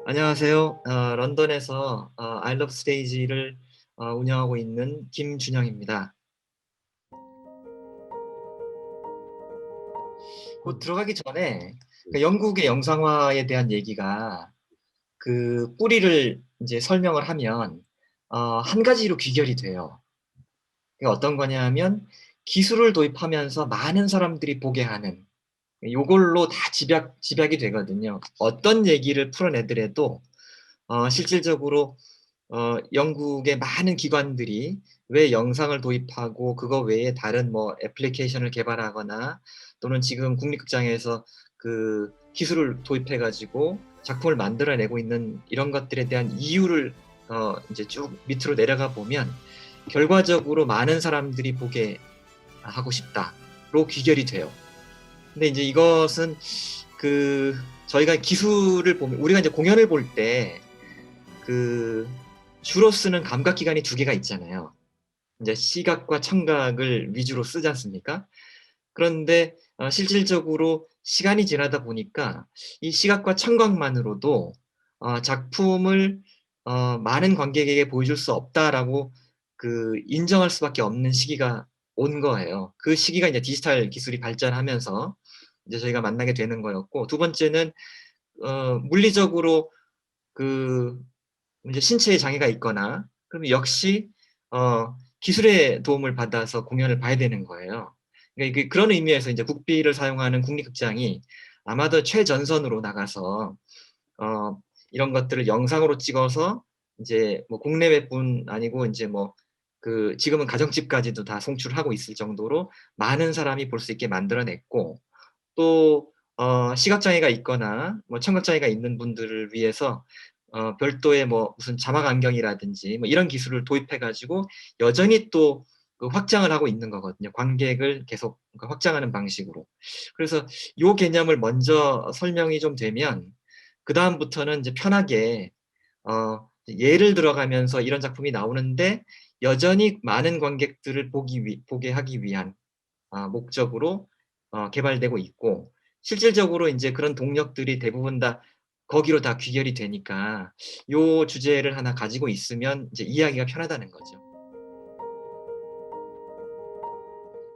안녕하세요. 런던에서 I Love Stage를 운영하고 있는 김준영입니다. 음. 들어가기 전에 네. 그 영국의 영상화에 대한 얘기가 그 뿌리를 이제 설명을 하면 한 가지로 귀결이 돼요. 그게 어떤 거냐면 기술을 도입하면서 많은 사람들이 보게 하는 요걸로 다 집약이 되거든요. 어떤 얘기를 풀어내더라도 실질적으로 영국의 많은 기관들이 왜 영상을 도입하고 그거 외에 다른 뭐 애플리케이션을 개발하거나 또는 지금 국립극장에서 그 기술을 도입해 가지고 작품을 만들어내고 있는 이런 것들에 대한 이유를 인제 쭉 밑으로 내려가 보면 결과적으로 '많은 사람들이 보게 하고 싶다.'로 귀결이 돼요. 근데 인제 이것은 그 저희가 기술을 보면 우리가 이제 공연을 볼때 그 주로 쓰는 감각 기관이 두 개가 있잖아요. 인제 시각과 청각을 위주로 쓰지 않습니까? 그런데 실질적으로 시간이 지나다 보니까 이 시각과 청각만으로도 작품을 '많은 관객에게 보여줄 수 없다.'라고 그 인정할 수밖에 없는 시기가 온 거예요. 그 시기가 이제 디지털 기술이 발전하면서 이제 저희가 만나게 되는 거였고, 두 번째는 물리적으로 그 이제 신체에 장애가 있거나 그러면 역시 기술의 도움을 받아서 공연을 봐야 되는 거예요. 그러니까 이게 그런 의미에서 인제 국비를 사용하는 국립극장이 아마도 최전선으로 나가서 어 이런 것들을 영상으로 찍어서 인제 뭐 국내외뿐 아니고 인제 뭐 그 지금은 가정집까지도 다 송출하고 있을 정도로 많은 사람이 볼 수 있게 만들어 냈고, 또 시각장애가 있거나 뭐 청각장애가 있는 분들을 위해서 별도의 뭐 무슨 자막 안경이라든지 뭐 이런 기술을 도입해 가지고 여전히 또 그 확장을 하고 있는 거거든요, 관객을 계속 그 확장하는 방식으로. 그래서 요 개념을 먼저 설명이 좀 되면 그다음부터는 인제 편하게 예를 들어가면서 이런 작품이 나오는데 여전히 많은 관객들을 보게 하기 위한 목적으로 개발되고 있고, 실질적으로 인제 그런 동력들이 대부분 다 거기로 다 귀결이 되니까 요 주제를 하나 가지고 있으면 이제 이해하기가 편하다는 거죠.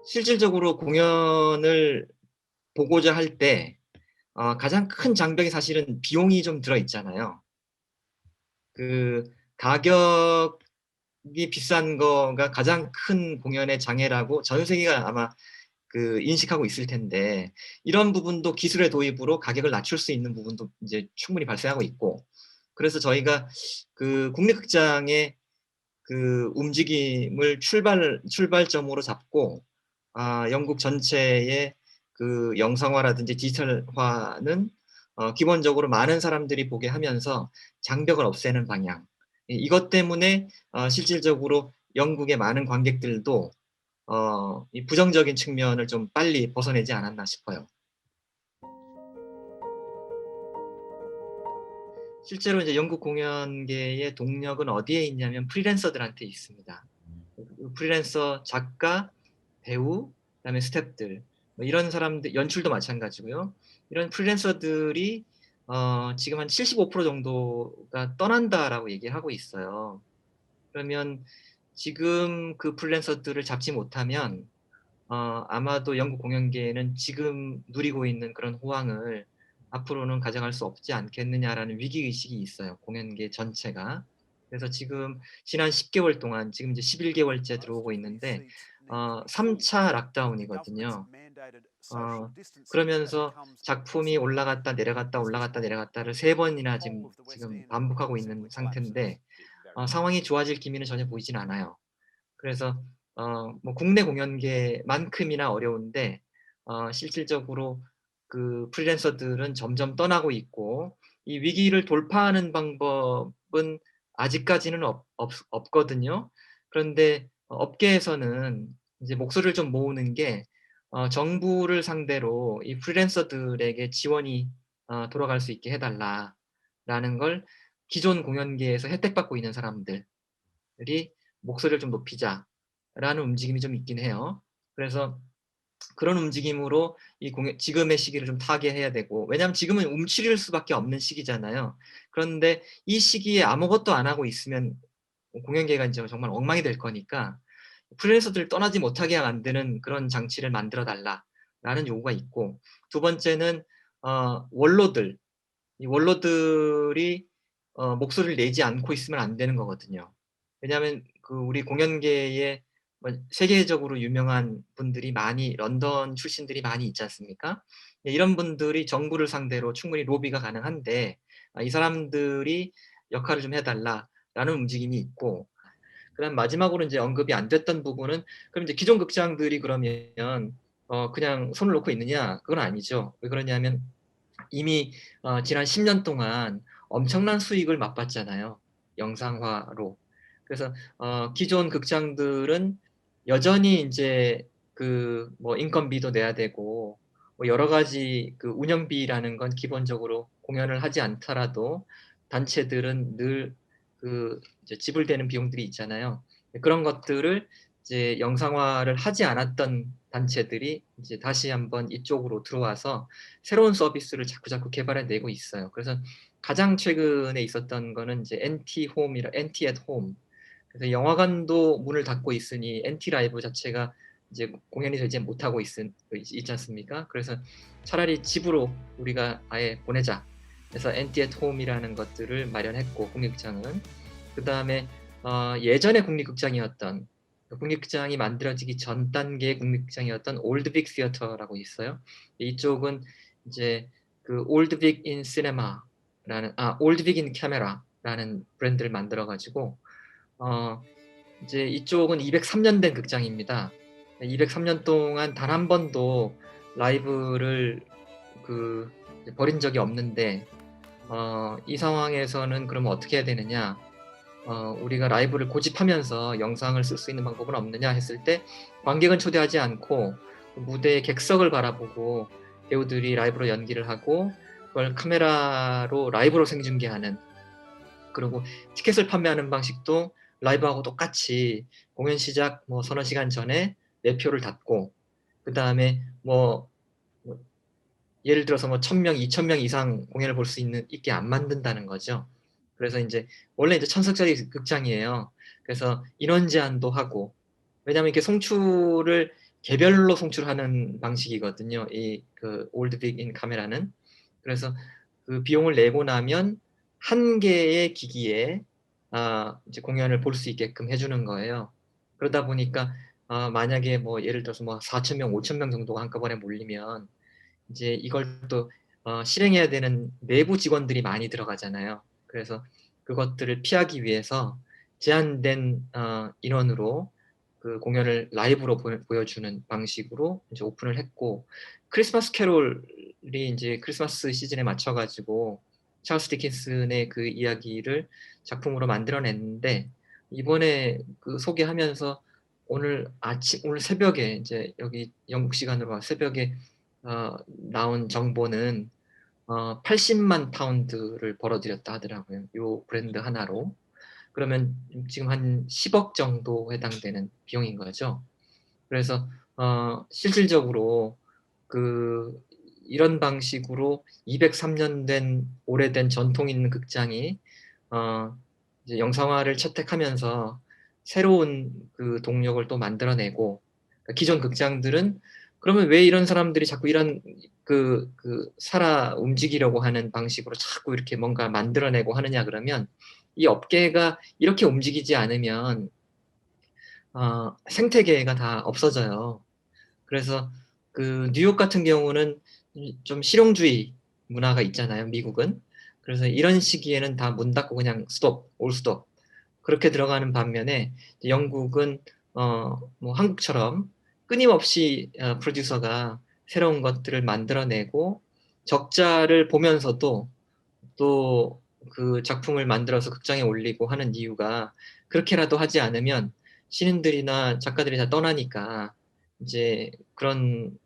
실질적으로 공연을 보고자 할 때 가장 큰 장벽이 사실은 비용이 좀 들어 있잖아요. 그 가격이 비싼 거가 가장 큰 공연의 장애라고 전 세계가 아마 그 인식하고 있을 텐데, 이런 부분도 기술의 도입으로 가격을 낮출 수 있는 부분도 인제 충분히 발생하고 있고, 그래서 저희가 그 국립극장의 그 움직임을 출발점으로 잡고 영국 전체의 그 영상화라든지 디지털화는 기본적으로 많은 사람들이 보게 하면서 장벽을 없애는 방향. 이것 때문에 실질적으로 영국의 많은 관객들도 이 부정적인 측면을 좀 빨리 벗어내지 않았나 싶어요. 실제로 이제 영국 공연계의 동력은 어디에 있냐면 프리랜서들한테 있습니다. 그 프리랜서 작가, 배우, 그다음에 스태프들 뭐 이런 사람들, 연출도 마찬가지고요. 이런 프리랜서들이 지금 한 75% 정도가 떠난다라고 얘기하고 있어요. 그러면 지금 그 프리랜서들을 잡지 못하면 아마도 영국 공연계는 지금 누리고 있는 그런 호황을 앞으로는 가져갈 수 없지 않겠느냐라는 위기의식이 있어요, 공연계 전체가. 그래서 지금 지난 10 개월 동안 지금 이제 11 개월째 들어오고 있는데 3차 락다운이거든요. 어 그러면서 작품이 올라갔다 내려갔다 올라갔다 내려갔다를 3 번이나 지금 반복하고 있는 상태인데 상황이 좋아질 기미는 전혀 보이진 않아요. 그래서 뭐 국내 공연계만큼이나 어려운데 실질적으로 그 프리랜서들은 점점 떠나고 있고, 이 위기를 돌파하는 방법은 아직까지는 없거든요. 그런데 업계에서는 이제 목소리를 좀 모으는 게 정부를 상대로 이 프리랜서들에게 지원이 돌아갈 수 있게 해 달라라는 걸, 기존 공연계에서 혜택받고 있는 사람들이 목소리를 좀 높이자라는 움직임이 좀 있긴 해요. 그래서 그런 움직임으로 이 지금의 시기를 좀 타개해야 되고, 왜냐하면 지금은 움츠릴 수밖에 없는 시기잖아요. 그런데 이 시기에 아무것도 안 하고 있으면 공연계가 인제 정말 엉망이 될 거니까 프리랜서들을 떠나지 못하게 만드는 그런 장치를 만들어 달라라는 요구가 있고, 두 번째는 원로들, 이 원로들이 목소리를 내지 않고 있으면 안 되는 거거든요. 왜냐하면 그 우리 공연계에 뭐 세계적으로 유명한 분들이 많이, 런던 출신들이 많이 있지 않습니까? 예, 이런 분들이 정부를 상대로 충분히 로비가 가능한데, 이 사람들이 역할을 좀 해 달라라는 움직임이 있고, 그다음 마지막으로 인제 언급이 안 됐던 부분은, 그럼 이제 기존 극장들이 그러면 그냥 손을 놓고 있느냐? 그건 아니죠. 왜 그러냐면 이미 지난 10년 동안 엄청난 수익을 맛봤잖아요, 영상화로. 그래서 기존 극장들은 여전히 인제 그 뭐 인건비도 내야 되고, 뭐 여러 가지 그 운영비라는 건 기본적으로 공연을 하지 않더라도 단체들은 늘 그 이제 지불되는 비용들이 있잖아요. 그런 것들을 이제 영상화를 하지 않았던 단체들이 이제 다시 한번 이쪽으로 들어와서 새로운 서비스를 자꾸자꾸 개발해 내고 있어요. 그래서 가장 최근에 있었던 거는 이제 NT at Home. 그래서 영화관도 문을 닫고 있으니 NT 라이브 자체가 이제 공연이 되지 못하고 있지 않습니까? 그래서 차라리 집으로 우리가 아예 보내자. 그래서 NT at Home이라는 것들을 마련했고, 국립극장은. 그다음에 예전에 국립극장이었던, 국립극장이 만들어지기 전 단계의 국립극장이었던 올드 빅 시어터라고 있어요. 이쪽은 이제 그 올드 빅 인 시네마라는, 올드 빅 인 카메라라는 브랜드를 만들어 가지고 이제 이쪽은 203년 된 극장입니다. 203년 동안 단 한 번도 라이브를 그 이제 벌인 적이 없는데, 이 상황에서는 그러면 어떻게 해야 되느냐? 우리가 라이브를 고집하면서 영상을 쓸 수 있는 방법은 없느냐 했을 때, 관객은 초대하지 않고 그 무대의 객석을 바라보고 배우들이 라이브로 연기를 하고, 그걸 카메라로 라이브로 생중계하는, 그리고 티켓을 판매하는 방식도 라이브하고 똑같이 공연 시작 뭐 서너 시간 전에 매표를 닫고, 그다음에 뭐 예를 들어서 뭐 1,000명, 2,000명 이상 공연을 볼 수 있게 안 만든다는 거죠. 그래서 인제 원래 이제 1,000석짜리 극장이에요. 그래서 인원 제한도 하고, 왜냐하면 이렇게 송출을 개별로 송출하는 방식이거든요, 이 그 올드 빅 인 카메라는. 그래서 그 비용을 내고 나면 한 개의 기기에 이제 공연을 볼 수 있게끔 해 주는 거예요. 그러다 보니까 만약에 뭐 예를 들어서 뭐 4,000 명, 5,000명 정도가 한꺼번에 몰리면 이제 이걸 또 실행해야 되는 내부 직원들이 많이 들어가잖아요. 그래서 그것들을 피하기 위해서 제한된 인원으로 그 공연을 라이브로 보여주는 방식으로 이제 오픈을 했고, 크리스마스 캐롤이 인제 크리스마스 시즌에 맞춰 가지고 찰스 디킨슨의 그 이야기를 작품으로 만들어 냈는데, 이번에 그 소개하면서 오늘 새벽에 인제 여기 영국 시간으로 새벽에 나온 정보는 80만 파운드를 벌어들였다 하더라고요, 요 브랜드 하나로. 그러면 지금 한 10억 정도 해당되는 비용인 거죠. 그래서 실질적으로 그 이런 방식으로 203년 된 오래된 전통 있는 극장이 어 이제 영상화를 채택하면서 새로운 그 동력을 또 만들어내고, 그러니까 기존 극장들은 '그러면 왜 이런 사람들이 자꾸 이런 살아 움직이려고 하는 방식으로 자꾸 이렇게 뭔가 만들어내고 하느냐.' 그러면 이 업계가 이렇게 움직이지 않으면 생태계가 다 없어져요. 그래서 그 뉴욕 같은 경우는 좀 실용주의 문화가 있잖아요, 미국은. 그래서 이런 시기에는 다 문 닫고 그냥 스톱, 올 스톱 그렇게 들어가는 반면에, 영국은 뭐 한국처럼 끊임없이 프로듀서가 새로운 것들을 만들어내고 적자를 보면서도 또 그 작품을 만들어서 극장에 올리고 하는 이유가, 그렇게라도 하지 않으면 신인들이나 작가들이 다 떠나니까 이제 그런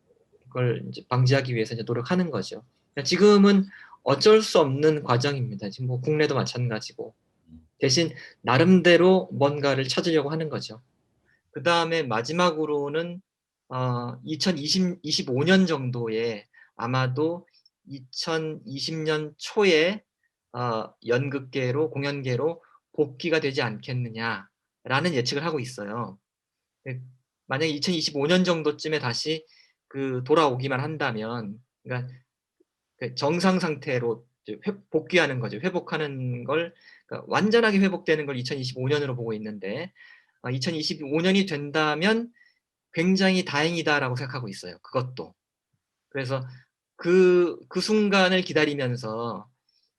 걸 인제 방지하기 위해서 이제 노력하는 거죠. 그러니까 지금은 어쩔 수 없는 과정입니다. 지금 뭐 국내도 마찬가지고. 대신 나름대로 뭔가를 찾으려고 하는 거죠. 그다음에 마지막으로는 2025년 정도에 아마도 2020년 초에 연극계로 공연계로 복귀가 되지 않겠느냐라는 예측을 하고 있어요. 예, 만약에 2025년 정도쯤에 다시 돌아오기만 한다면, 그러니까 정상 상태로 이제 복귀하는 거죠. 회복하는 걸, 그러니까 완전하게 회복되는 걸 2025 년으로 보고 있는데, 2025 년이 된다면 '굉장히 다행이다.'라고 생각하고 있어요, 그것도. 그래서 그 순간을 기다리면서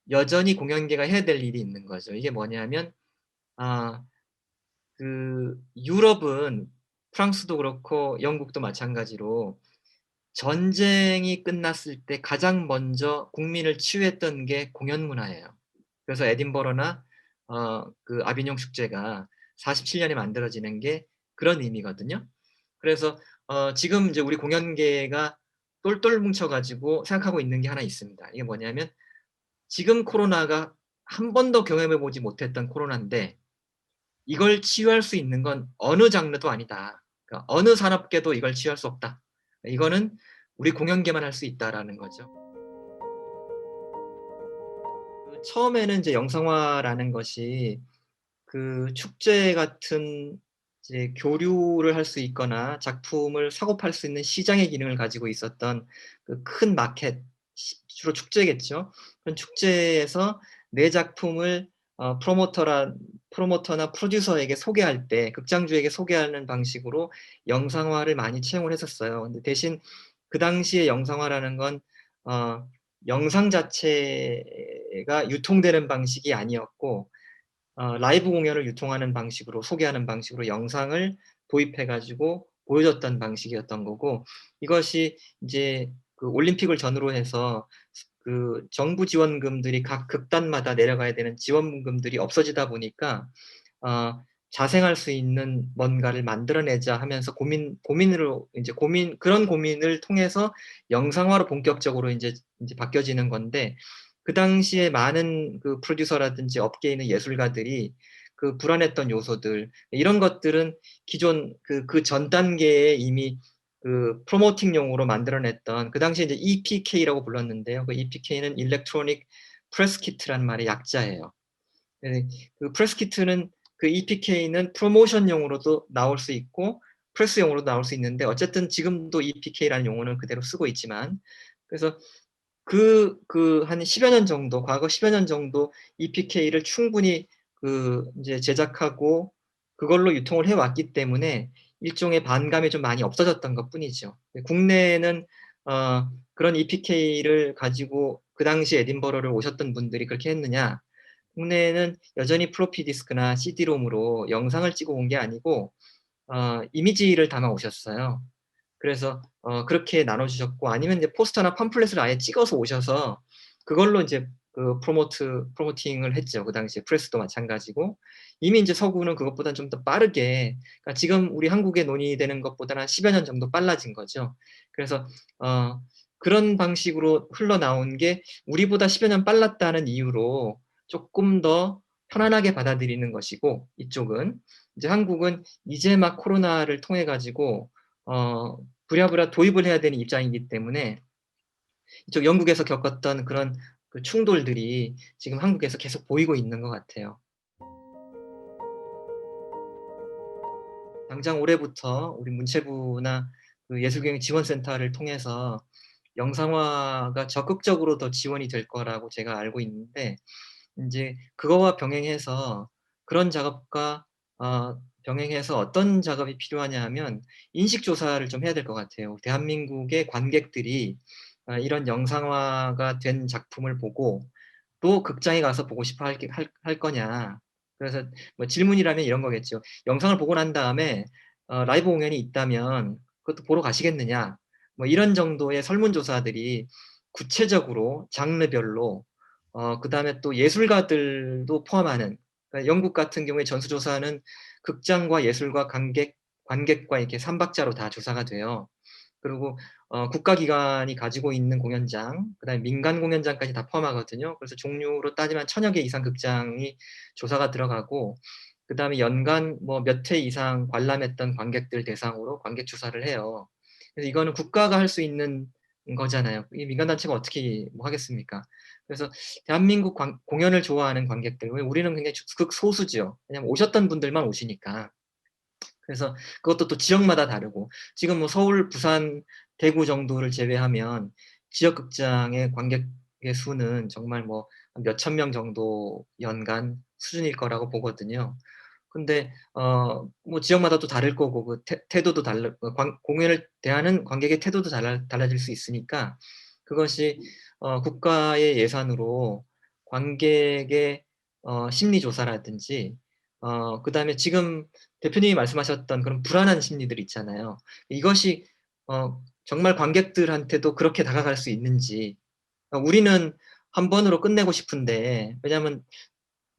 여전히 공연계가 해야 될 일이 있는 거죠. 이게 뭐냐면, 아 유럽은, 프랑스도 그렇고 영국도 마찬가지로 전쟁이 끝났을 때 가장 먼저 국민을 치유했던 게 공연 문화예요. 그래서 에딘버러나 아비뇽 축제가 47 년에 만들어지는 게 그런 의미거든요. 그래서 지금 이제 우리 공연계가 똘똘 뭉쳐 가지고 생각하고 있는 게 하나 있습니다. 이게 뭐냐면, 지금 코로나가 한 번도 경험해 보지 못했던 코로나인데 이걸 치유할 수 있는 건 어느 장르도 아니다. 그러니까 어느 산업계도 이걸 치유할 수 없다. 이거는 우리 공연계만 할 수 있다라는 거죠. 처음에는 이제 영상화라는 것이 축제 같은 이제 교류를 할 수 있거나 작품을 사고 팔 수 있는 시장의 기능을 가지고 있었던 큰 마켓, 주로 축제겠죠. 그런 축제에서 내 작품을 프로모터나 프로듀서에게 소개할 때, 극장주에게 소개하는 방식으로 영상화를 많이 채용을 했었어요. 근데 대신 그 당시에 영상화라는 건 어 영상 자체가 유통되는 방식이 아니었고, 라이브 공연을 유통하는 방식으로, 소개하는 방식으로 영상을 도입해 가지고 보여줬던 방식이었던 거고, 이것이 이제 올림픽을 전후로 해서 정부 지원금들이 각 극단마다 내려가야 되는 지원금들이 없어지다 보니까 어 '자생할 수 있는 뭔가를 만들어내자.' 하면서 고민으로 인제 그런 고민을 통해서 영상화로 본격적으로 인제 바뀌어지는 건데, 그 당시에 많은 프로듀서라든지 업계에 있는 예술가들이 불안했던 요소들, 이런 것들은 기존 전 단계에 이미 프로모팅용으로 만들어 냈던, 그 당시에 이제 EPK라고 불렀는데요. 그 EPK는 일렉트로닉 프레스 키트라는 말의 약자예요. 네. 프레스 키트는, EPK는 프로모션용으로도 나올 수 있고 프레스용으로도 나올 수 있는데, 어쨌든 지금도 EPK라는 용어는 그대로 쓰고 있지만, 그래서 한 10여 년 정도, 과거 10여 년 정도 EPK를 충분히 인제 제작하고 그걸로 유통을 해 왔기 때문에 일종의 반감이 좀 많이 없어졌던 것뿐이죠. 국내에는 그런 EPK를 가지고 그 당시 에딘버러를 오셨던 분들이 그렇게 했느냐, 국내에는 여전히 플로피 디스크나 CD롬으로 영상을 찍어 온 게 아니고 이미지를 담아 오셨어요. 그래서 그렇게 나눠 주셨고, 아니면 이제 포스터나 팜플렛을 아예 찍어서 오셔서 그걸로 인제 프로모팅을 했죠. 그 당시에 프레스도 마찬가지고. 이미 인제 서구는 그것보다는 좀 더 빠르게, 그러니까 지금 우리 한국에 논의되는 것보다는 한 10여 년 정도 빨라진 거죠. 그래서 어 그런 방식으로 흘러나온 게 우리보다 10여 년 빨랐다는 이유로 쪼끔 더 편안하게 받아들이는 것이고, 이쪽은 이제 한국은 이제 막 코로나를 통해 가지고 부랴부랴 도입을 해야 되는 입장이기 때문에 이쪽 영국에서 겪었던 그런 충돌들이 지금 한국에서 계속 보이고 있는 것 같아요. 당장 올해부터 우리 문체부나 예술경영지원센터를 통해서 영상화가 적극적으로 더 지원이 될 거라고 제가 알고 있는데, 인제 그거와 병행해서, 그런 작업과 병행해서 어떤 작업이 필요하냐 하면 인식 조사를 좀 해야 될 것 같아요. 대한민국의 관객들이 이런 영상화가 된 작품을 보고 또 극장에 가서 보고 싶어 할 거냐. 그래서 뭐 질문이라면 이런 거겠죠. "영상을 보고 난 다음에 라이브 공연이 있다면 그것도 보러 가시겠느냐?" 뭐 이런 정도의 설문조사들이 구체적으로 장르별로, 그다음에 또 예술가들도 포함하는, 그러니까 영국 같은 경우에 전수조사는 극장과 예술가, 관객과 이렇게 3 박자로 다 조사가 돼요. 그리고 국가기관이 가지고 있는 공연장, 그다음에 민간 공연장까지 다 포함하거든요. 그래서 종류로 따지면 1,000여 개 이상 극장이 조사가 들어가고, 그다음에 연간 뭐 몇 회 이상 관람했던 관객들 대상으로 관객 조사를 해요. 그래서 이거는 국가가 할 수 있는 거잖아요. 이 민간 단체가 어떻게 뭐 하겠습니까? 그래서 대한민국 공연을 좋아하는 관객들, 왜 우리는 굉장히 극소수죠. 왜냐면 오셨던 분들만 오시니까. 그래서 그것도 또 지역마다 다르고, 지금 뭐 서울, 부산, 대구 정도를 제외하면 지역 극장의 관객의 수는 정말 뭐 몇천 명 정도 연간 수준일 거라고 보거든요. 근데 뭐 지역마다 또 다를 거고, 그 태도도 공연을 대하는 관객의 태도도 달라질 수 있으니까, 그것이 국가의 예산으로 관객의 심리 조사라든지, 그다음에 지금 대표님이 말씀하셨던 그런 불안한 심리들 있잖아요. 이것이 정말 관객들한테도 그렇게 다가갈 수 있는지. 우리는 한 번으로 끝내고 싶은데, 왜냐하면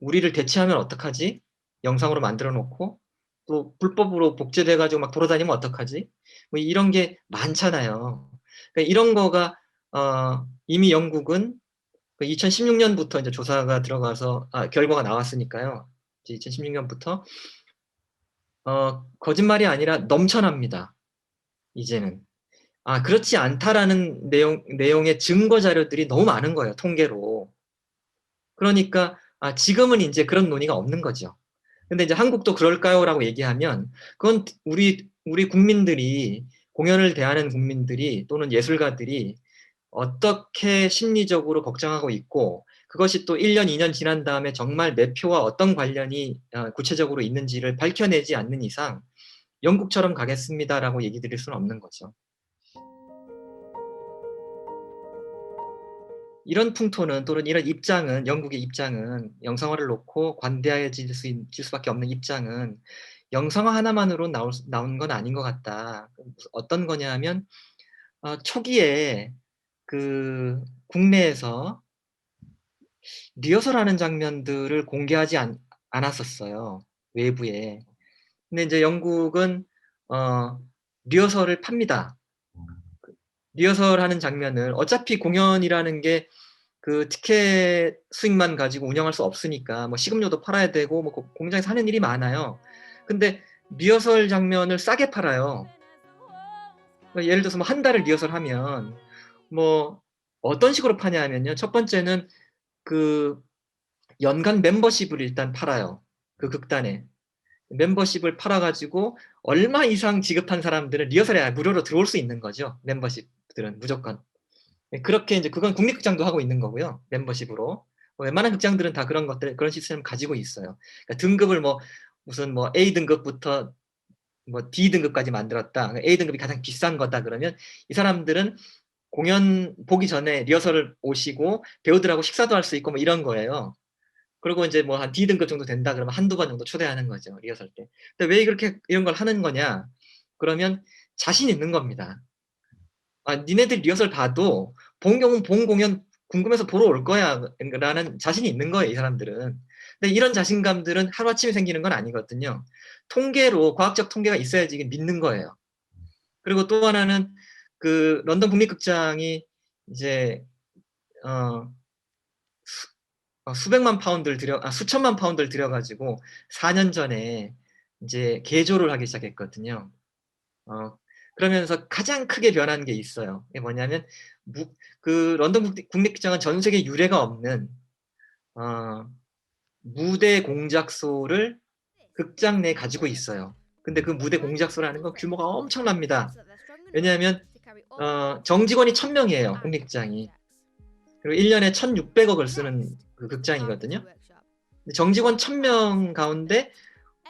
우리를 대체하면 어떡하지? 영상으로 만들어 놓고 또 불법으로 복제돼 가지고 막 돌아다니면 어떡하지? 뭐 이런 게 많잖아요. 그러니까 이런 거가 이미 영국은 그 2016년부터 이제 조사가 들어가서 결과가 나왔으니까요. 이제 2016년부터 거짓말이 아니라 넘쳐납니다, 이제는. 그렇지 않다라는 내용의 증거 자료들이 너무 많은 거예요, 통계로. 그러니까 지금은 인제 그런 논의가 없는 거죠. 근데 이제 "한국도 그럴까요?"라고 얘기하면, 그건 우리 국민들이, 공연을 대하는 국민들이 또는 예술가들이 어떻게 심리적으로 걱정하고 있고, 그것이 또 1년, 2년 지난 다음에 정말 매표와 어떤 관련이 구체적으로 있는지를 밝혀내지 않는 이상 "영국처럼 가겠습니다."라고 얘기 드릴 수는 없는 거죠. 이런 풍토는, 또는 이런 입장은, 영국의 입장은, 영상화를 놓고 관대해질 수밖에 없는 입장은 영상화 하나만으로 나온 건 아닌 것 같다. 어떤 거냐 하면, 초기에 그 국내에서 리허설하는 장면들을 공개하지 않았었어요, 외부에. 근데 인제 영국은 어 리허설을 팝니다. 리허설하는 장면을, 어차피 공연이라는 게 그 티켓 수익만 가지고 운영할 수 없으니까 뭐 식음료도 팔아야 되고 뭐 공장에서 하는 일이 많아요. 근데 리허설 장면을 싸게 팔아요. 예를 들어서 뭐 한 달을 리허설하면 뭐 어떤 식으로 파냐면요. 첫 번째는 그 연간 멤버십을 일단 팔아요, 그 극단에. 멤버십을 팔아 가지고 얼마 이상 지급한 사람들은 리허설에 무료로 들어올 수 있는 거죠, 멤버십들은 무조건. 그렇게 인제 그건 국립극장도 하고 있는 거고요, 멤버십으로. 웬만한 극장들은 다 그런 시스템을 가지고 있어요. 그러니까 등급을 뭐 무슨 뭐 A 등급부터 뭐 D 등급까지 만들었다. A 등급이 가장 비싼 거다 그러면 이 사람들은 공연 보기 전에 리허설을 오시고 배우들하고 식사도 할 수 있고 뭐 이런 거예요. 그리고 인제 뭐 한 D 등급 정도 된다 그러면 한두 번 정도 초대하는 거죠, 리허설 때. 근데 왜 그렇게 이런 걸 하는 거냐? 그러면 자신 있는 겁니다. 니네들 리허설 봐도 본 공연 궁금해서 보러 올 거야 라는 자신이 있는 거예요, 이 사람들은. 근데 이런 자신감들은 하루아침에 생기는 건 아니거든요. 통계로, 과학적 통계가 있어야지 이게 믿는 거예요. 그리고 또 하나는 그 런던 국립극장이 이제 어 수백만 파운드를 수천만 파운드를 들여 가지고 4년 전에 인제 개조를 하기 시작했거든요. 어 그러면서 가장 크게 변한 게 있어요. 그게 뭐냐면, 무 그 런던 국립극장은 전 세계 유례가 없는 어 무대 공작소를 극장 내에 가지고 있어요. 근데 그 무대 공작소라는 건 규모가 엄청납니다. 왜냐하면 정직원이 1,000 명이에요, 국립극장이. 그리고 1 년에 1,600 억을 쓰는 그 극장이거든요. 근데 정직원 1,000명 가운데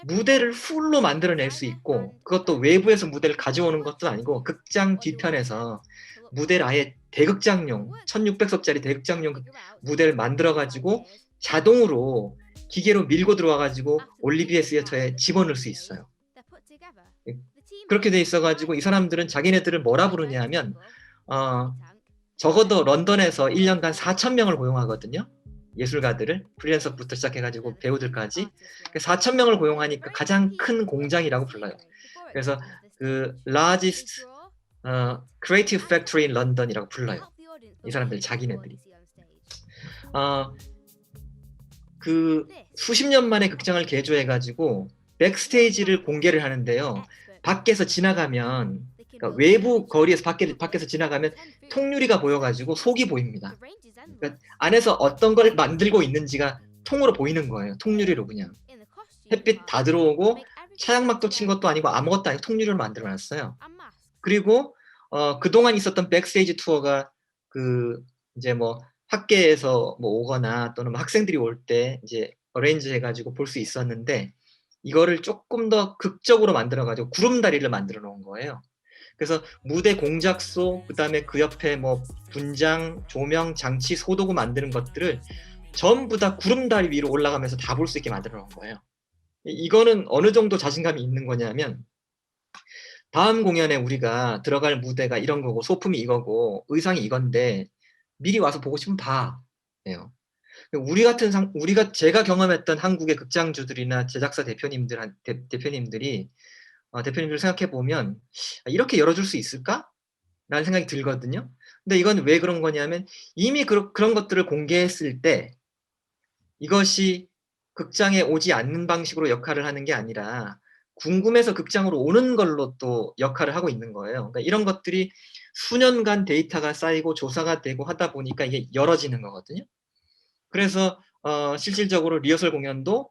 무대를 풀로 만들어낼 수 있고, 그것도 외부에서 무대를 가져오는 것도 아니고 극장 뒤편에서 무대를 아예 대극장용, 1,600 석짜리 대극장용 무대를 만들어 가지고 자동으로 기계로 밀고 들어와 가지고 올리비에 시어터에 집어넣을 수 있어요. 예. 그렇게 돼 있어 가지고 이 사람들은 자기네들을 뭐라 부르냐 하면, 어 적어도 런던에서 1 년간 4,000 명을 고용하거든요, 예술가들을. 프리랜서부터 시작해 가지고 배우들까지. 그 4,000 명을 고용하니까 가장 큰 공장이라고 불러요. 그래서 그 largest creative factory in London이라고 불러요, 이 사람들 자기네들이. 어 그 수십 년 만에 극장을 개조해 가지고 백스테이지를 공개를 하는데요. 밖에서 지나가면 그러니까 외부 거리에서 밖에서 지나가면 통유리가 보여 가지고 속이 보입니다. 그러니까 안에서 어떤 걸 만들고 있는지가 통으로 보이는 거예요. 통유리로 그냥. 햇빛 다 들어오고 차양막도 친 것도 아니고 아무것도 아니고 통유리로 만들어 놨어요. 그리고 그동안 있었던 백스테이지 투어가 그 이제 뭐 학계에서 뭐 오거나 또는 뭐 학생들이 올 때 이제 어레인지 해 가지고 볼 수 있었는데 이거를 쪼끔 더 극적으로 만들어 가지고 구름다리를 만들어 놓은 거예요. 그래서 무대 공작소 그다음에 그 옆에 뭐 분장, 조명, 장치, 소도구 만드는 것들을 전부 다 구름다리 위로 올라가면서 다 볼 수 있게 만들어 놓은 거예요. 이거는 어느 정도 자신감이 있는 거냐면 다음 공연에 우리가 들어갈 무대가 이런 거고 소품이 이거고 의상이 이건데 미리 와서 보고 싶으면 봐. 예요. 우리가 제가 경험했던 한국의 극장주들이나 제작사 대표님들이 대표님들 생각해 보면 '아 이렇게 열어줄 수 있을까?'라는 생각이 들거든요. 근데 이건 왜 그런 거냐면 이미 그런 것들을 공개했을 때 이것이 극장에 오지 않는 방식으로 역할을 하는 게 아니라 궁금해서 극장으로 오는 걸로 또 역할을 하고 있는 거예요. 그러니까 이런 것들이 수년간 데이터가 쌓이고 조사가 되고 하다 보니까 이게 열어지는 거거든요. 그래서 실질적으로 리허설 공연도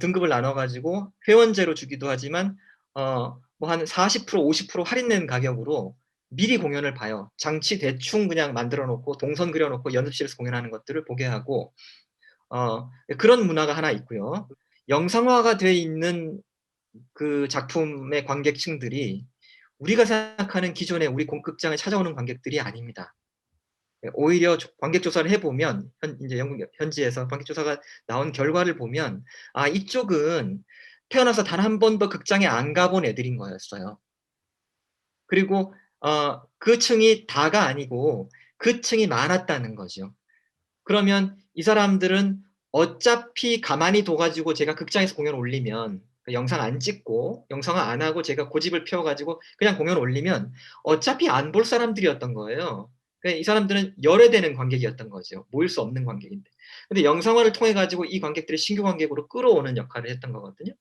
등급을 나눠 가지고 회원제로 주기도 하지만 뭐 한 40% 50% 할인된 가격으로 미리 공연을 봐요. 장치 대충 그냥 만들어 놓고 동선 그려 놓고 연습실에서 공연하는 것들을 보게 하고 그런 문화가 하나 있고요. 영상화가 돼 있는 그 작품의 관객층들이 우리가 생각하는 기존의 우리 극장에 찾아오는 관객들이 아닙니다. 예 오히려 관객 조사를 해 보면 인제 영국 현지에서 관객 조사가 나온 결과를 보면 아 이쪽은 태어나서 단 한 번도 극장에 안 가본 애들인 거였어요. 그리고 그 층이 다가 아니고 그 층이 많았다는 거죠. 그러면 이 사람들은 어차피 가만히 둬 가지고 제가 극장에서 공연 올리면 그 영상 안 찍고 영상화 안 하고 제가 고집을 피워 가지고 그냥 공연 올리면 어차피 안 볼 사람들이었던 거예요. 그러니까 이 사람들은 열애되는 관객이었던 거죠. 모일 수 없는 관객인데. 근데 영상화를 통해 가지고 이 관객들을 신규 관객으로 끌어오는 역할을 했던 거거든요.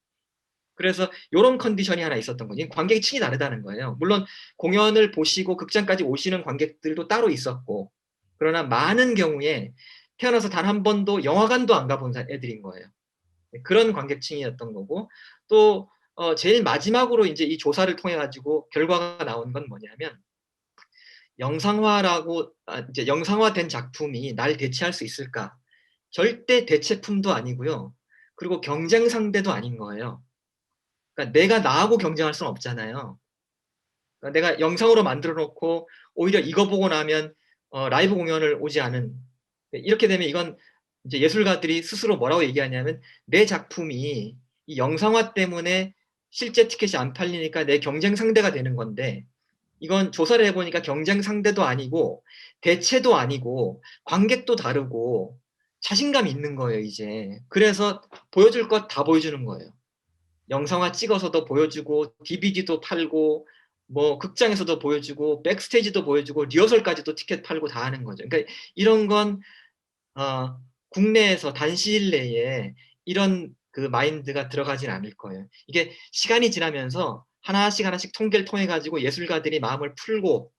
그래서 요런 컨디션이 하나 있었던 거죠. 관객의 층이 다르다는 거예요. 물론 공연을 보시고 극장까지 오시는 관객들도 따로 있었고 그러나 많은 경우에 태어나서 단 한 번도 영화관도 안 가본 애들인 거예요. 네 그런 관객층이었던 거고 또 제일 마지막으로 인제 이 조사를 통해 가지고 결과가 나온 건 뭐냐면 영상화라고 이제 '영상화된 작품이 날 대체할 수 있을까?' 절대 대체품도 아니고요. 그리고 경쟁 상대도 아닌 거예요. 그러니까 내가 나하고 경쟁할 수는 없잖아요. 그러니까 내가 영상으로 만들어 놓고 오히려 이거 보고 나면 라이브 공연을 오지 않은 이렇게 되면 이건 이제 예술가들이 스스로 뭐라고 얘기하냐면 "내 작품이 이 영상화 때문에 실제 티켓이 안 팔리니까 내 경쟁 상대가 되는 건데 이건 조사를 해 보니까 경쟁 상대도 아니고 대체도 아니고 관객도 다르고 자신감이 있는 거예요 이제. 그래서 보여줄 것 다 보여주는 거예요. 영상화 찍어서도 보여주고 DVD도 팔고 뭐 극장에서도 보여주고 백스테이지도 보여주고 리허설까지도 티켓 팔고 다 하는 거죠. 그러니까 이런 건 어 국내에서 단시일 내에 이런 그 마인드가 들어가진 않을 거예요. 이게 시간이 지나면서 하나씩 하나씩 통계를 통해 가지고 예술가들이 마음을 풀고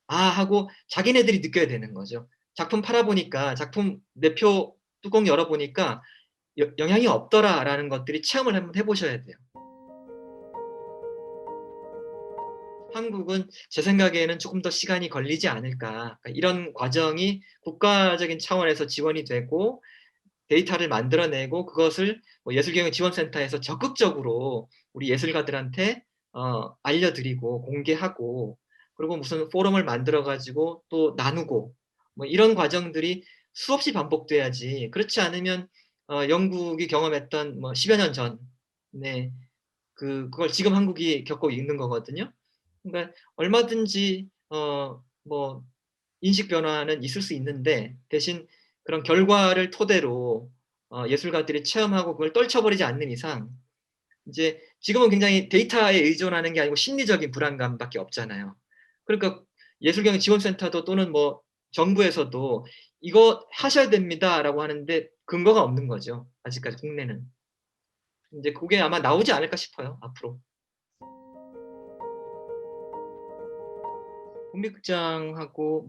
'아.' 하고 자기네들이 느껴야 되는 거죠. 작품 팔아 보니까 작품 매표 뚜껑 열어 보니까 '영향이 없더라.'라는 것들이 체험을 한번 해 보셔야 돼요. 한국은 제 생각에는 조금 더 시간이 걸리지 않을까. 그러니까 이런 과정이 국가적인 차원에서 지원이 되고 데이터를 만들어내고 그것을 뭐 예술경영지원센터에서 적극적으로 우리 예술가들한테 알려드리고 공개하고 그리고 무슨 포럼을 만들어 가지고 또 나누고 뭐 이런 과정들이 수없이 반복돼야지 그렇지 않으면 영국이 경험했던 뭐 10여 년 전에 그걸 지금 한국이 겪고 있는 거거든요. 그러니까 얼마든지 뭐 인식 변화는 있을 수 있는데 대신 그런 결과를 토대로 예술가들이 체험하고 그걸 떨쳐버리지 않는 이상 이제 지금은 굉장히 데이터에 의존하는 게 아니고 심리적인 불안감밖에 없잖아요. 그러니까 예술경영지원센터도 또는 뭐 정부에서도 "이거 하셔야 됩니다."라고 하는데 근거가 없는 거죠, 아직까지 국내는. 인제 그게 아마 나오지 않을까 싶어요, 앞으로. 국립극장하고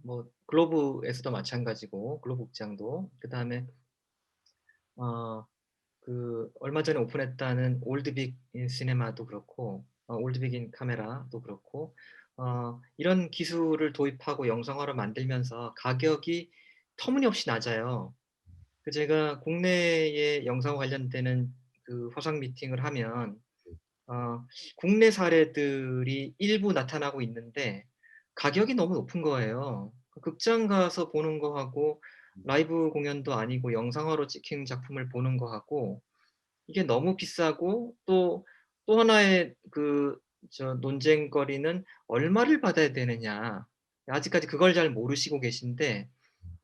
뭐 글로브에서도 마찬가지고, 글로브 극장도. 그다음에 어 얼마 전에 오픈했다는 올드빅 인 시네마도 그렇고, 올드빅 인 카메라도 그렇고, 이런 기술을 도입하고 영상화로 만들면서 가격이 터무니없이 낮아요. 제가 국내에 영상과 관련되는 화상 미팅을 하면 어 국내 사례들이 일부 나타나고 있는데 가격이 너무 높은 거예요. 극장 가서 보는 거하고, 라이브 공연도 아니고 영상화로 찍힌 작품을 보는 거하고, 이게 너무 비싸고, 또 하나의 논쟁거리는 얼마를 받아야 되느냐. 아직까지 그걸 잘 모르시고 계신데,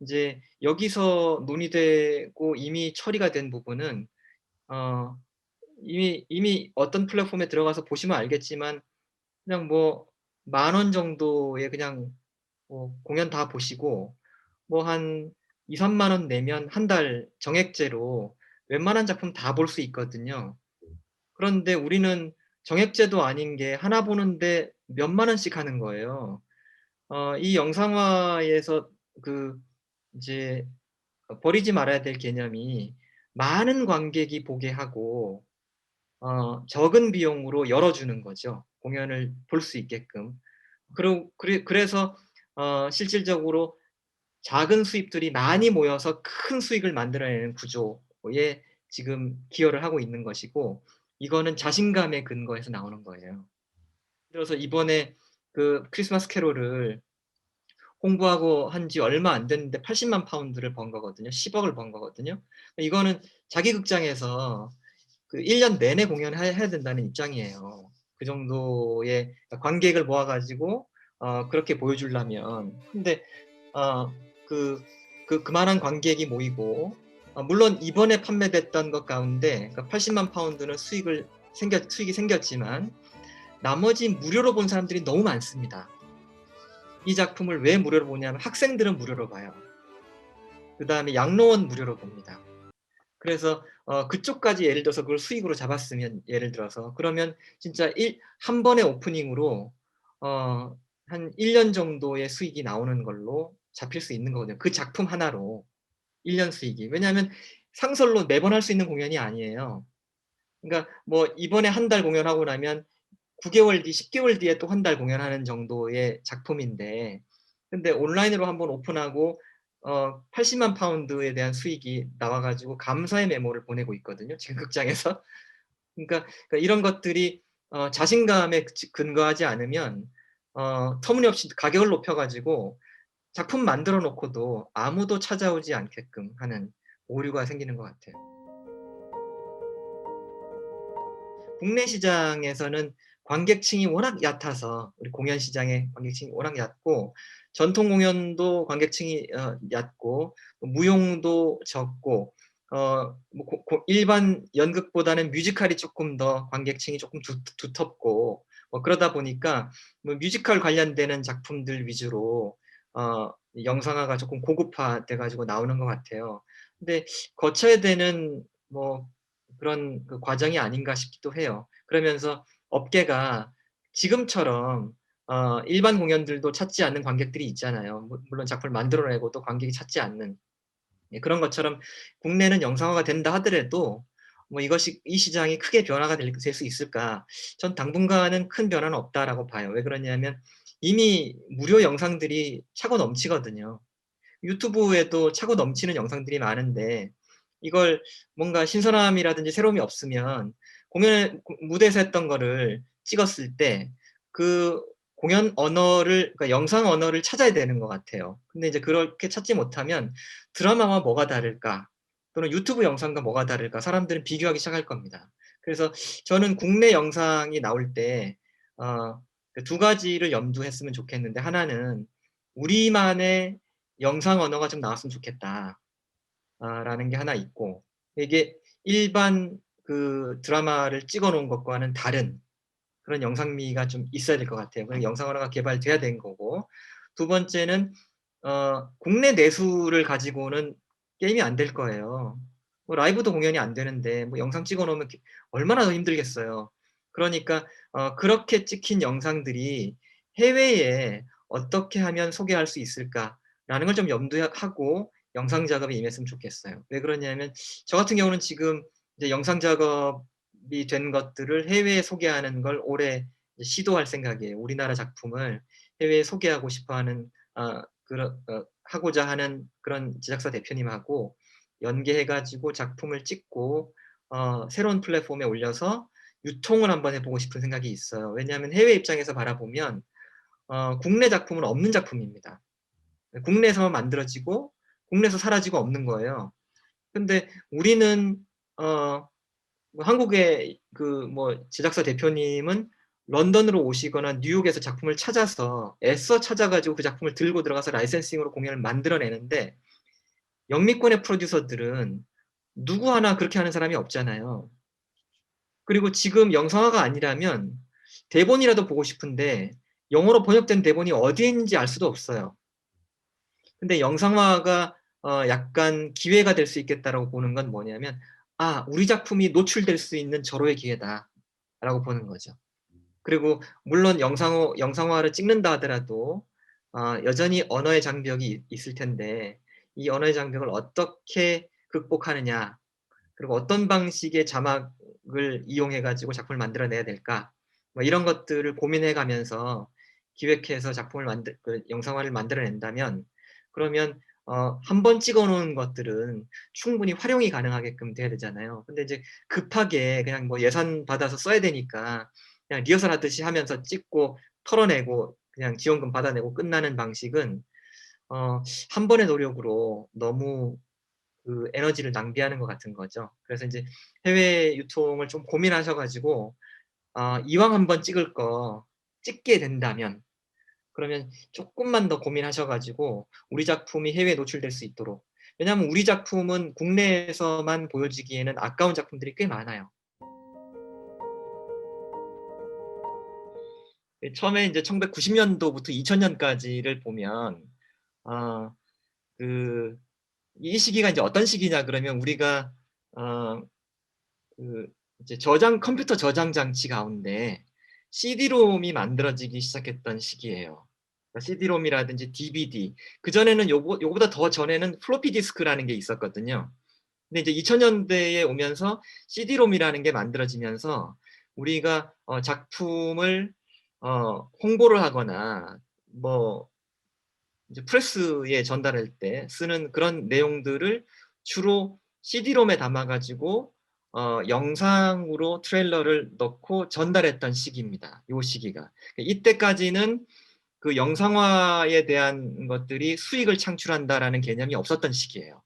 인제 여기서 논의되고 이미 처리가 된 부분은, 어 이미 어떤 플랫폼에 들어가서 보시면 알겠지만, 그냥 뭐 만 원 정도에 그냥 뭐 공연 다 보시고, 뭐 한 2-3만 원 내면 한 달 정액제로 웬만한 작품 다 볼 수 있거든요. 그런데 우리는 정액제도 아닌 게 하나 보는데 몇만 원씩 하는 거예요. 이 영상화에서 그 이제 버리지 말아야 될 개념이, 많은 관객이 보게 하고 적은 비용으로 열어주는 거죠, 공연을 볼 수 있게끔. 그래서 실질적으로 작은 수입들이 많이 모여서 큰 수익을 만들어내는 구조에 지금 기여를 하고 있는 것이고, 이거는 자신감의 근거에서 나오는 거예요. 예를 들어서 이번에 크리스마스 캐롤을 홍보하고 한 지 얼마 안 됐는데 80만 파운드를 번 거거든요. 10억을 번 거거든요. 이거는 자기 극장에서 1년 내내 공연을 해야 된다는 입장이에요. 그 정도의 관객을 모아 가지고 그렇게 보여주려면. 근데 어 그 그만한 관객이 모이고, 물론 이번에 판매됐던 것 가운데 80만 파운드는 수익이 생겼지만, 나머지 무료로 본 사람들이 너무 많습니다. 이 작품을 왜 무료로 보냐면, 학생들은 무료로 봐요. 그다음에 양로원 무료로 봅니다. 그래서 그쪽까지 예를 들어서 그걸 수익으로 잡았으면, 예를 들어서 그러면 진짜 한 번의 오프닝으로 한 1년 정도의 수익이 나오는 걸로 잡힐 수 있는 거거든요, 그 작품 하나로 1년 수익이. 왜냐하면 상설로 매번 할 수 있는 공연이 아니에요. 그러니까 뭐 이번에 한 달 공연하고 나면 9개월 뒤, 10개월 뒤에 또 한 달 공연하는 정도의 작품인데, 근데 온라인으로 한번 오픈하고 80만 파운드에 대한 수익이 나와 가지고 감사의 메모를 보내고 있거든요, 지금 극장에서. 그러니까 이런 것들이 자신감에 근거하지 않으면 터무니없이 가격을 높여 가지고 작품 만들어 놓고도 아무도 찾아오지 않게끔 하는 오류가 생기는 것 같아요. 국내 시장에서는 관객층이 워낙 얕아서, 우리 공연 시장의 관객층이 워낙 얕고, 전통 공연도 관객층이 얕고, 무용도 적고, 뭐 일반 연극보다는 뮤지컬이 쪼끔 더 관객층이 쪼끔 두텁고, 뭐 그러다 보니까 뭐 뮤지컬 관련되는 작품들 위주로 영상화가 쪼끔 고급화돼 가지고 나오는 것 같아요. 근데 거쳐야 되는 뭐 그런 과정이 아닌가 싶기도 해요. 그러면서 업계가 지금처럼 일반 공연들도 찾지 않는 관객들이 있잖아요. 물론 작품을 만들어 내고도 관객이 찾지 않는, 예, 그런 것처럼 국내는 영상화가 된다 하더라도 뭐 이것이 이 시장이 크게 변화가 될 수 있을까? 전 당분간은 큰 변화는 없다라고 봐요. 왜 그러냐면 이미 무료 영상들이 차고 넘치거든요. 유튜브에도 차고 넘치는 영상들이 많은데, 이걸 뭔가 신선함이라든지 새로움이 없으면, 무대에서 했던 거를 찍었을 때 그 공연 언어를, 그러니까 영상 언어를 찾아야 되는 것 같아요. 근데 이제 그렇게 찾지 못하면 '드라마와 뭐가 다를까?' 또는 '유튜브 영상과 뭐가 다를까?' 사람들은 비교하기 시작할 겁니다. 그래서 저는 국내 영상이 나올 때 두 가지를 염두했으면 좋겠는데, 하나는 '우리만의 영상 언어가 좀 나왔으면 좋겠다.' 라는 게 하나 있고, 이게 일반 드라마를 찍어 놓은 것과는 다른 그런 영상미가 좀 있어야 될 것 같아요. 그 영상 언어가 개발돼야 되는 거고, 두 번째는 국내 내수를 가지고는 게임이 안 될 거예요. 뭐 라이브도 공연이 안 되는데 뭐 영상 찍어 놓으면 얼마나 더 힘들겠어요. 그러니까 그렇게 찍힌 영상들이 해외에 어떻게 하면 소개할 수 있을까라는 걸 좀 염두에 하고 영상 작업에 임했으면 좋겠어요. 왜 그러냐면 저 같은 경우는 지금 이제 영상 작업이 된 것들을 해외에 소개하는 걸 올해 이제 시도할 생각이에요. 우리나라 작품을 해외에 소개하고 싶어 하는 그런 하고자 하는 그런 제작사 대표님하고 연계해 가지고 작품을 찍고 새로운 플랫폼에 올려서 유통을 한번 해 보고 싶은 생각이 있어요. 왜냐하면 해외 입장에서 바라보면 국내 작품은 없는 작품입니다. 국내에서 만들어지고 국내에서 사라지고 없는 거예요. 근데 우리는 어 뭐 한국의 그 뭐 제작사 대표님은 런던으로 오시거나 뉴욕에서 작품을 찾아서 애써 찾아 가지고 그 작품을 들고 들어가서 라이센싱으로 공연을 만들어 내는데 영미권의 프로듀서들은 누구 하나 그렇게 하는 사람이 없잖아요. 그리고 지금 영상화가 아니라면 대본이라도 보고 싶은데 영어로 번역된 대본이 어디에 있는지 알 수도 없어요. 근데 영상화가 약간 기회가 될 수 있겠다라고 보는 건 뭐냐면 '아 우리 작품이 노출될 수 있는 절호의 기회다.'라고 보는 거죠. 그리고 물론 영상화를 찍는다 하더라도 여전히 언어의 장벽이 있을 텐데 이 언어의 장벽을 어떻게 극복하느냐, 그리고 어떤 방식의 자막을 이용해 가지고 작품을 만들어내야 될까, 뭐 이런 것들을 고민해 가면서 기획해서 작품을 영상화를 만들어낸다면 그러면 한 번 찍어 놓은 것들은 충분히 활용이 가능하게끔 돼야 되잖아요. 근데 이제 급하게 그냥 뭐 예산 받아서 써야 되니까 그냥 리허설 하듯이 하면서 찍고 털어내고 그냥 지원금 받아내고 끝나는 방식은 한 번의 노력으로 너무 그 에너지를 낭비하는 것 같은 거죠. 그래서 인제 해외 유통을 좀 고민하셔 가지고 이왕 한번 찍을 거 찍게 된다면 그러면 쪼끔만 더 고민하셔 가지고 우리 작품이 해외에 노출될 수 있도록, 왜냐하면 우리 작품은 국내에서만 보여지기에는 아까운 작품들이 꽤 많아요. 처음에 인제 1990 년도부터 2000 년까지를 보면 아 그 이 시기가 인제 어떤 시기냐 그러면 우리가 어 그 이제 컴퓨터 저장 장치 가운데 CD롬이 만들어지기 시작했던 시기예요. 그러니까 CD롬이라든지 DVD. 그전에는 요거보다 더 전에는 플로피 디스크라는 게 있었거든요. 근데 이제 2000 년대에 오면서 CD롬이라는 게 만들어지면서 우리가 작품을 홍보를 하거나 뭐 이제 프레스에 전달할 때 쓰는 그런 내용들을 주로 CD롬에 담아 가지고 영상으로 트레일러를 넣고 전달했던 시기입니다, 요 시기가. 이때까지는 그 영상화에 대한 것들이 '수익을 창출한다.'라는 개념이 없었던 시기예요.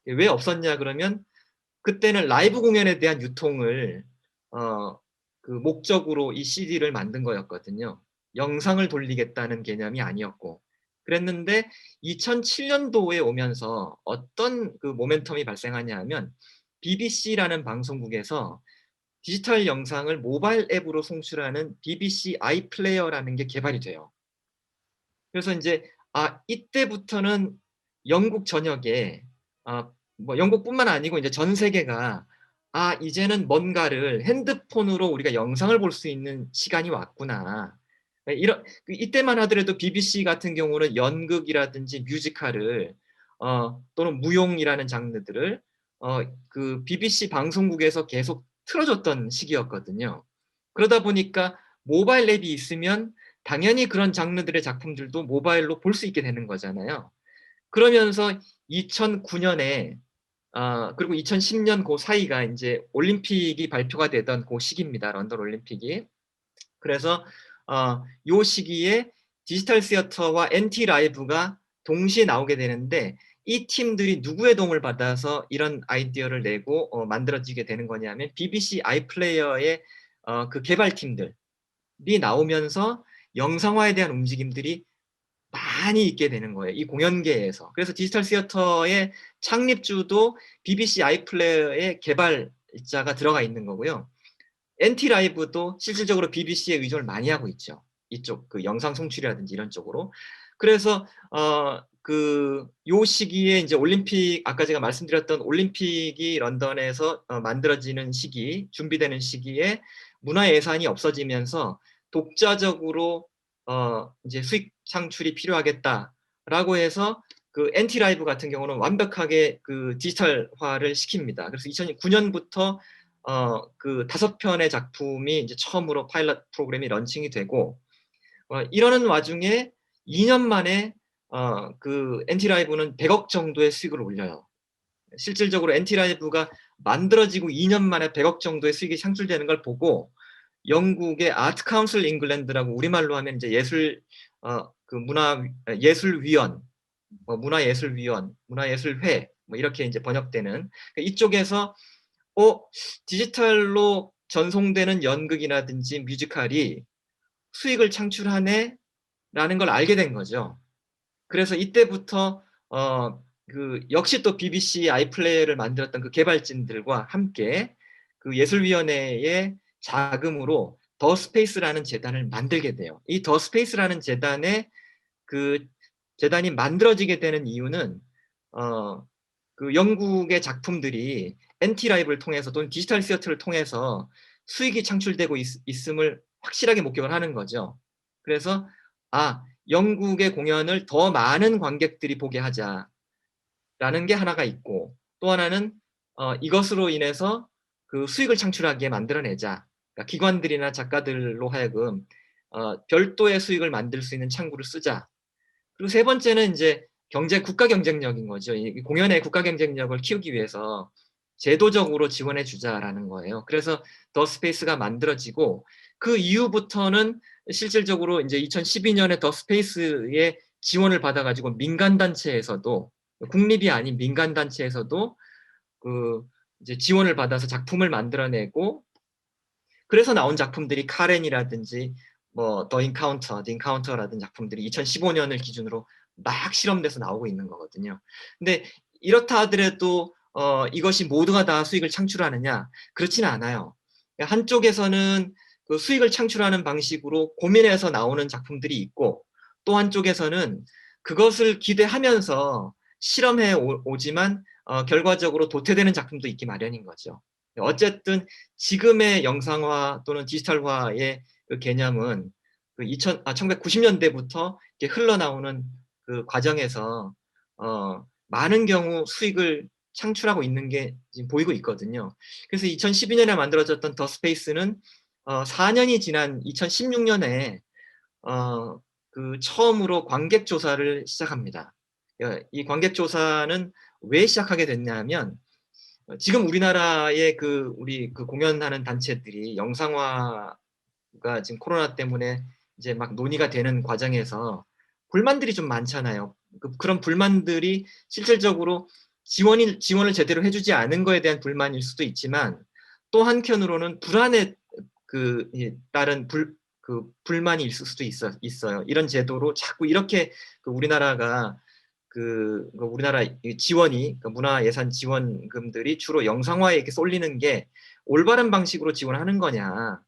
왜 없었냐 그러면 그때는 라이브 공연에 대한 유통을 어 그 목적으로 이 CD를 만든 거였거든요. 영상을 돌리겠다는 개념이 아니었고. 그랬는데 2007 년도에 오면서 어떤 그 모멘텀이 발생하냐 하면 BBC라는 방송국에서 디지털 영상을 모바일 앱으로 송출하는 BBC 아이플레이어라는 게 개발이 돼요. 그래서 인제 이때부터는 영국 전역에 뭐 영국뿐만 아니고 인제 전 세계가 '아 이제는 뭔가를 핸드폰으로 우리가 영상을 볼 수 있는 시간이 왔구나.' 이런 이때만 하더라도 BBC 같은 경우는 연극이라든지 뮤지컬을 또는 무용이라는 장르들을 그 BBC 방송국에서 계속 틀어 줬던 시기였거든요. 그러다 보니까 모바일 앱이 있으면 당연히 그런 장르들의 작품들도 모바일로 볼 수 있게 되는 거잖아요. 그러면서 2009 년에 그리고 2010년 고 사이가 인제 올림픽이 발표가 되던 고 시기입니다, 런던 올림픽이. 그래서 요 시기에 디지털 시어터와 NT 라이브가 동시에 나오게 되는데 이 팀들이 누구의 도움을 받아서 이런 아이디어를 내고 만들어지게 되는 거냐면 BBC 아이플레이어의 그 개발팀들이 나오면서 영상화에 대한 움직임들이 많이 있게 되는 거예요, 이 공연계에서. 그래서 디지털 시어터의 창립주도 BBC 아이플레이어의 개발자가 들어가 있는 거고요. NT 라이브도 실질적으로 BBC에 의존을 많이 하고 있죠. 이쪽 그 영상 송출이라든지 이런 쪽으로. 그래서 요 시기에 인제 올림픽, 아까 제가 말씀드렸던 올림픽이 런던에서 만들어지는 시기, 준비되는 시기에 문화 예산이 없어지면서 독자적으로 이제 수익 창출이 필요하겠다라고 해서 그 NT 라이브 같은 경우는 완벽하게 그 디지털화를 시킵니다. 그래서 2009년부터 그 5편의 작품이 이제 처음으로 파일럿 프로그램이 런칭이 되고, 이러는 와중에 2년 만에 그 NT 라이브는 100억 정도의 수익을 올려요. 실질적으로 NT 라이브가 만들어지고 2년 만에 100억 정도의 수익이 창출되는 걸 보고, 영국의 아트 카운슬 잉글랜드라고 우리말로 하면 이제 그 예술위원, 문화예술위원, 문화예술회, 뭐 이렇게 이제 번역되는, 그러니까 이쪽에서 디지털로 전송되는 연극이라든지 뮤지컬이 수익을 창출하네라는 걸 알게 된 거죠. 그래서 이때부터 그 역시 또 BBC 아이플레이를 만들었던 그 개발진들과 함께 그 예술위원회의 자금으로 더 스페이스라는 재단을 만들게 돼요. 이 더 스페이스라는 그 재단이 만들어지게 되는 이유는 그 영국의 작품들이 NT 라이브를 통해서 또는 디지털 시어터를 통해서 수익이 창출되고 있음을 확실하게 목격을 하는 거죠. 그래서 영국의 공연을 더 많은 관객들이 보게 하자라는 게 하나가 있고, 또 하나는 이것으로 인해서 그 수익을 창출하게 만들어내자. 그러니까 기관들이나 작가들로 하여금 별도의 수익을 만들 수 있는 창구를 쓰자. 그리고 세 번째는 이제 국가 경쟁력인 거죠. 이 공연의 국가 경쟁력을 키우기 위해서 제도적으로 지원해 주자라는 거예요. 그래서 더 스페이스가 만들어지고, 그 이후부터는 실질적으로 이제 2012년에 더 스페이스의 지원을 받아가지고 민간 단체에서도, 국립이 아닌 민간 단체에서도 그 이제 지원을 받아서 작품을 만들어내고, 그래서 나온 작품들이 카렌이라든지 뭐 더 인카운터라든지 작품들이 2015년을 기준으로 막 실험돼서 나오고 있는 거거든요. 근데 이렇다 하더라도 이것이 모두가 다 수익을 창출하느냐? 그렇지는 않아요. 한쪽에서는 그 수익을 창출하는 방식으로 고민해서 나오는 작품들이 있고, 또 한쪽에서는 그것을 기대하면서 실험해 오지만 결과적으로 도태되는 작품도 있기 마련인 거죠. 어쨌든 지금의 영상화 또는 디지털화의 그 개념은 그 1990년대부터 이렇게 흘러나오는 그 과정에서 많은 경우 수익을 창출하고 있는 게 지금 보이고 있거든요. 그래서 2012년에 만들어졌던 더 스페이스는 4년이 지난 2016년에 그 처음으로 관객 조사를 시작합니다. 이 관객 조사는 왜 시작하게 됐냐면, 지금 우리나라의 우리 공연하는 단체들이 영상화가 지금 코로나 때문에 이제 막 논의가 되는 과정에서 불만들이 좀 많잖아요. 그런 불만들이 실질적으로 지원을 제대로 해주지 않은 거에 대한 불만일 수도 있지만, 또 한편으로는 불안에 따른 불만이 있을 수도 있어요. 이런 제도로 자꾸 이렇게 우리나라가 우리나라 지원이, 문화예산 지원금들이 주로 영상화에 이렇게 쏠리는 게 올바른 방식으로 지원하는 거냐.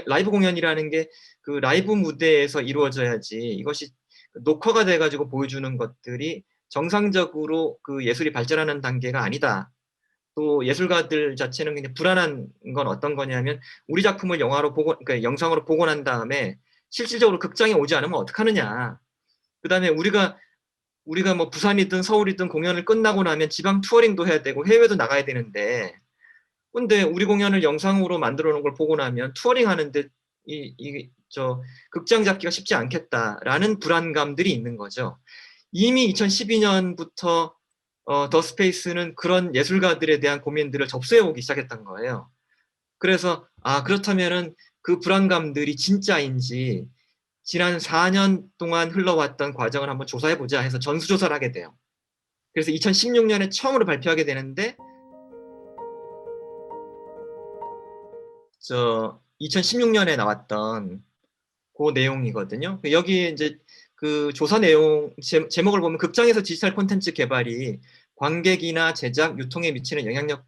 라이브 공연이라는 게 그 라이브 무대에서 이루어져야지, 이것이 녹화가 돼가지고 보여주는 것들이 정상적으로 그 예술이 발전하는 단계가 아니다. 또 예술가들 자체는 그냥 불안한 건 어떤 거냐면, 우리 작품을 그러니까 영상으로 보고 난 다음에 실질적으로 극장에 오지 않으면 어떡하느냐. 그 다음에 우리가 뭐 부산이든 서울이든 공연을 끝나고 나면 지방 투어링도 해야 되고 해외도 나가야 되는데, 근데 우리 공연을 영상으로 만들어 놓은 걸 보고 나면 투어링 하는데 극장 잡기가 쉽지 않겠다라는 불안감들이 있는 거죠. 이미 2012년부터 더 스페이스는 그런 예술가들에 대한 고민들을 접수해 오기 시작했던 거예요. 그래서 그렇다면은 그 불안감들이 진짜인지 지난 4년 동안 흘러왔던 과정을 한번 조사해 보자 해서 전수조사를 하게 돼요. 그래서 2016년에 처음으로 발표하게 되는데, 2016년에 나왔던 그 내용이거든요. 여기 이제 그 조사 내용 제목을 보면 극장에서 디지털 콘텐츠 개발이 관객이나 제작, 유통에 미치는 영향력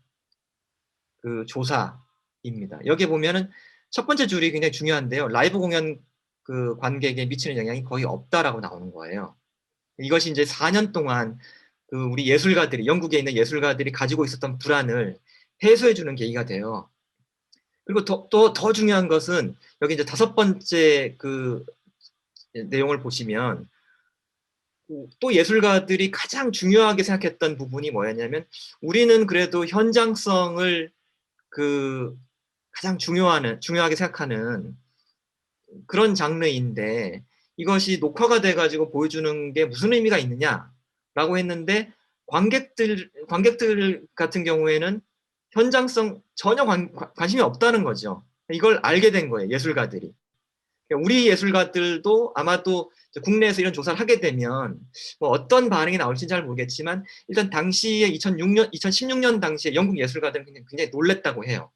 그 조사입니다. 여기 보면은 첫 번째 줄이 굉장히 중요한데요. 라이브 공연 그 관객에 미치는 영향이 거의 없다라고 나오는 거예요. 이것이 이제 4년 동안 그 우리 예술가들이, 영국에 있는 예술가들이 가지고 있었던 불안을 해소해 주는 계기가 돼요. 그리고 더 중요한 것은 여기 이제 5번째 그 내용을 보시면 또 예술가들이 가장 중요하게 생각했던 부분이 뭐였냐면 우리는 그래도 현장성을 그 가장 중요하게 생각하는 그런 장르인데 이것이 녹화가 돼 가지고 보여주는 게 무슨 의미가 있느냐라고 했는데 관객들 같은 경우에는 현장성 전혀 관심이 없다는 거죠. 이걸 알게 된 거예요, 예술가들이. 우리 예술가들도 아마도 국내에서 이런 조사를 하게 되면 뭐 어떤 반응이 나올지는 잘 모르겠지만 일단 당시에 2016년 당시에 영국 예술가들은 굉장히 놀랬다고 해요.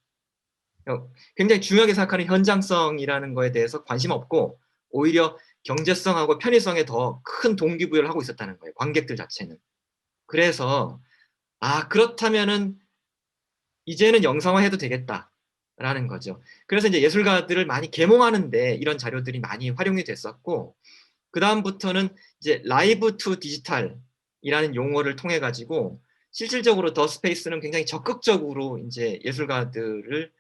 굉장히 중요하게 생각하는 현장성이라는 거에 대해서 관심 없고 오히려 경제성하고 편의성에 더 큰 동기부여를 하고 있었다는 거예요, 관객들 자체는. 그래서 그렇다면은 이제는 영상화해도 되겠다라는 거죠. 그래서 이제 예술가들을 많이 계몽하는 데 이런 자료들이 많이 활용이 됐었고 그다음부터는 이제 라이브 투 디지털이라는 용어를 통해 가지고 실질적으로 더 스페이스는 굉장히 적극적으로 이제 예술가들을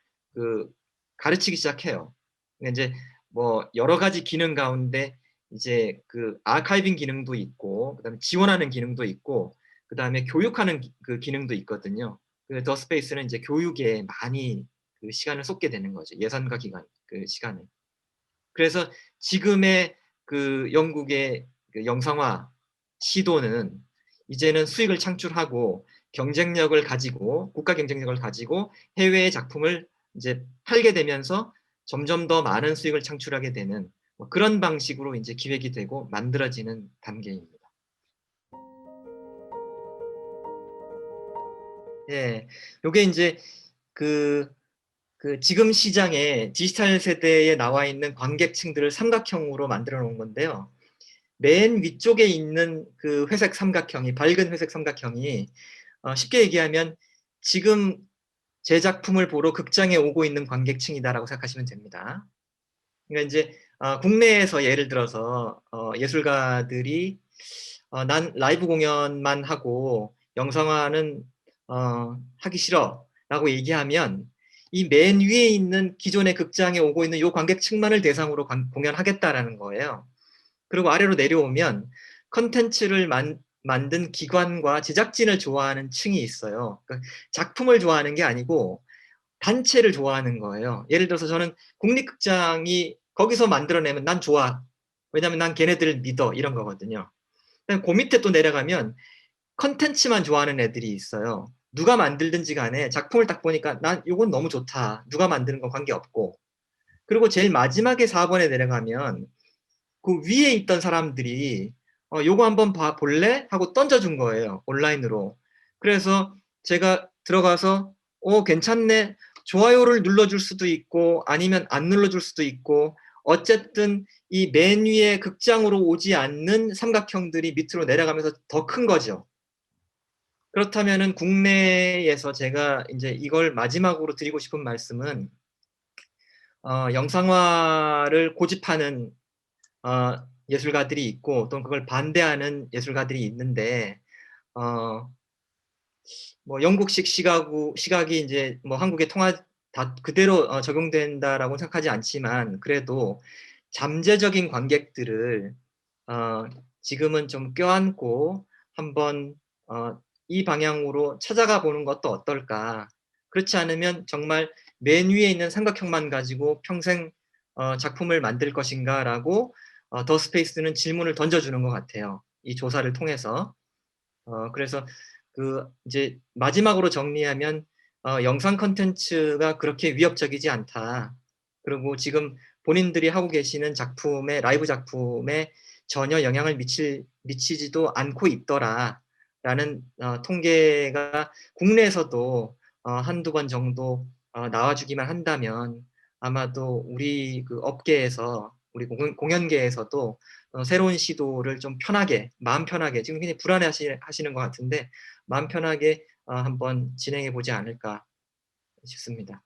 가르치기 시작해요. 근데 이제 뭐 여러 가지 기능 가운데 이제 그 아카이빙 기능도 있고 그다음에 지원하는 기능도 있고 그다음에 교육하는 기능도 있거든요. 그 더 스페이스는 이제 교육에 많이 시간을 쏟게 되는 거죠. 예산과 기간 시간을. 그래서 지금의 영국의 영상화 시도는 이제는 수익을 창출하고 경쟁력을 가지고 국가 경쟁력을 가지고 해외의 작품을 이제 팔게 되면서 점점 더 많은 수익을 창출하게 되는 뭐 그런 방식으로 이제 기획이 되고 만들어지는 단계입니다. 예. 요게 인제 그 지금 시장에 디지털 세대에 나와 있는 관객층들을 삼각형으로 만들어 놓은 건데요. 맨 위쪽에 있는 그 회색 삼각형이 밝은 회색 삼각형이 쉽게 얘기하면 지금 제 작품을 보러 극장에 오고 있는 관객층이다라고 생각하시면 됩니다. 그러니까 인제 국내에서 예를 들어서 예술가들이 "난 라이브 공연만 하고 영상화는 하기 싫어."라고 얘기하면 이 맨 위에 있는 기존의 극장에 오고 있는 요 관객층만을 대상으로 공연하겠다라는 거예요. 그리고 아래로 내려오면 컨텐츠를 만든 기관과 제작진을 좋아하는 층이 있어요. 그러니까 작품을 좋아하는 게 아니고 단체를 좋아하는 거예요. 예를 들어서 저는 국립극장이 거기서 만들어내면 난 좋아. 왜냐하면 난 걔네들을 믿어. 이런 거거든요. 그 밑에 또 내려가면 컨텐츠만 좋아하는 애들이 있어요. 누가 만들든지 간에 작품을 딱 보니까 '난 요건 너무 좋다. 누가 만드는 건 관계없고.' 그리고 제일 마지막에 4 번에 내려가면 그 위에 있던 사람들이 "요거 한번 볼래?" 하고 던져 준 거예요, 온라인으로. 그래서 제가 들어가서 괜찮네." 좋아요를 눌러 줄 수도 있고 아니면 안 눌러 줄 수도 있고 어쨌든 이 맨 위에 극장으로 오지 않는 삼각형들이 밑으로 내려가면서 더 큰 거죠. 그렇다면은 국내에서 제가 인제 이걸 마지막으로 드리고 싶은 말씀은 영상화를 고집하는 예술가들이 있고 또는 그걸 반대하는 예술가들이 있는데 어 뭐 영국식 시각이 인제 뭐 한국에 다 그대로 적용된다라고 생각하지 않지만 그래도 잠재적인 관객들을 어 지금은 좀 껴안고 한번 '이 방향으로 찾아가 보는 것도 어떨까.' 그렇지 않으면 정말 '맨 위에 있는 삼각형만 가지고 평생 작품을 만들 것인가.'라고 더 스페이스는 질문을 던져 주는 것 같아요, 이 조사를 통해서. 그래서 이제 마지막으로 정리하면 "영상 콘텐츠가 그렇게 위협적이지 않다. 그리고 지금 본인들이 하고 계시는 라이브 작품에 전혀 영향을 미치지도 않고 있더라."라는 통계가 국내에서도 1-2번 정도 나와 주기만 한다면 아마도 우리 업계에서 우리 공연계에서도 새로운 시도를 좀 편하게 마음 편하게 지금 굉장히 하시는 것 같은데 마음 편하게 한번 진행해 보지 않을까 싶습니다.